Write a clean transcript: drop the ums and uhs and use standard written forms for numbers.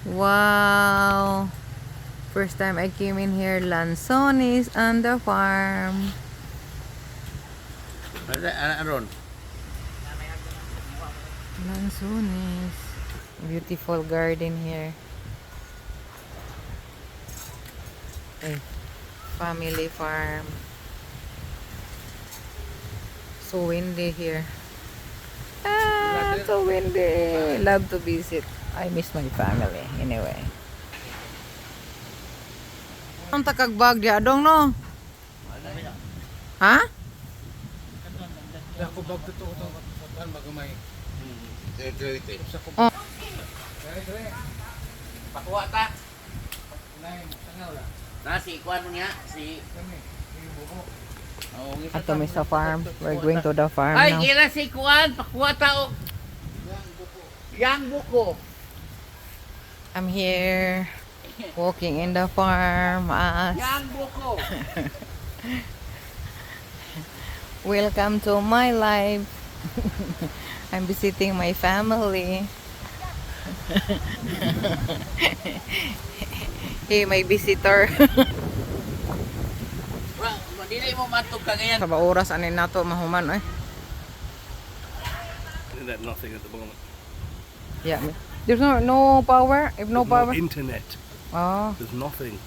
Wow. First time I came in here, Lanzones on the farm. Aron. Lanzones. Beautiful garden here. Hey, family farm. So windy here. Ah, so windy. Love to visit. I miss my family anyway. Ang takagbag di adong no? Ha? Ako bag to kan magamay. Oh. Pakuha ta. Nasi kuan niya si Ato mi sa farm. We're going to the farm Ay, now. kira si kuan, pakuha ta og yang buko. I'm here walking in the farm. Yang buko. Welcome to my life. I'm visiting my family. Hey, my visitor. Dili mo matug ka ngayon. Sa oras anin nato mahuman eh. Nothing at the moment. Yeah. There's no power. If no There's power. no internet. Oh. There's nothing.